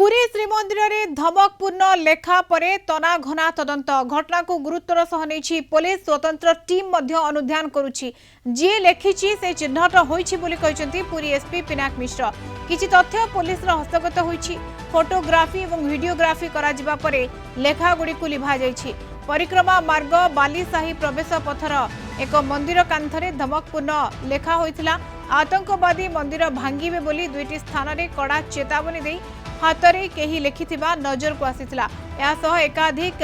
पुरी श्रीमंदिर में धमकपूर्ण लेखा परे तना घना तदंत घटना को गुरुत्वर सह नहीं पुलिस स्वतंत्र टीम मध्य अनुध्यान करुछि जी लेखिछि से चिन्हट होइछि बोली कहचंती पुरी एसपी पिनाक मिश्र किछि तथ्य पुलिस हस्तगत होइछि फोटोग्राफी और वीडियोग्राफी करा जिबा परे लेखा गुडी को लिभा जाइछि परिक्रमा मार्ग बालीसाही प्रवेश पथर एक मंदिर कांथरे धमकपूर्ण लेखा होइथिला आतंकवादी मंदिर भांगिबे बोली दुईटी स्थान में कड़ा चेतावनी दे हाथरे केही लेखिथिबा नजर को आसीथिला या सह एकाधिक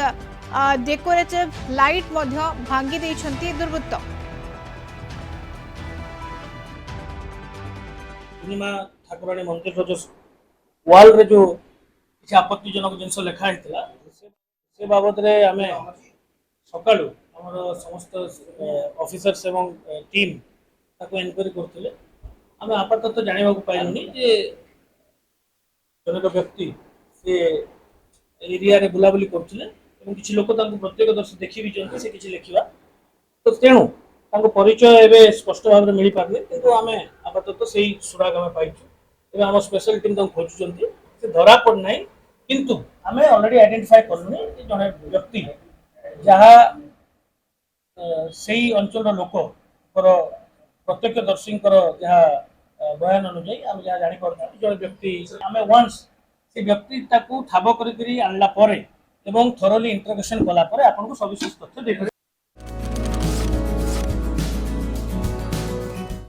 डेकोरेटिव लाइट मध्य भांगी दैछंती दुर्वृत्त। पूर्णिमा ठाकुराणी मंदिर जो वाल रे जो किसी आपत्तिजनक जिनस लेखा होता से बाबद रे आमे सकाळु हमर समस्त ऑफिसर्स एवं टीम ताको एनक्वायरी करथिले आमे आपातत जानिबा को पाइलुनी जे जन व्यक्ति से एरिया रे बुलाबुली करथिले एवं किछि लोक तांको प्रत्येक दर्श देखि भी जंती से किछि लेखिबा तो तेणु तांको परिचय एबे स्पष्ट भाव रे मिली पारले किंतु आमे आपातत सेही सुराग आमे पाइछु एबे हम स्पेशल टीम तांको खोजुचंती से धरा पड़ नाही किंतु आमे ऑलरेडी आइडेंटिफाई करलुनी जे जने व्यक्ति जहा सेही अंचल लोक प्रत्यक्षदर्शी जहा बयान अनुଯାयी आम जहाँ जापर जन व्यक्ति आम वन्स से व्यक्ति ठाब कर आनला थरोली इंटरोगेशन कला आपको सविशेष तथ्य दे।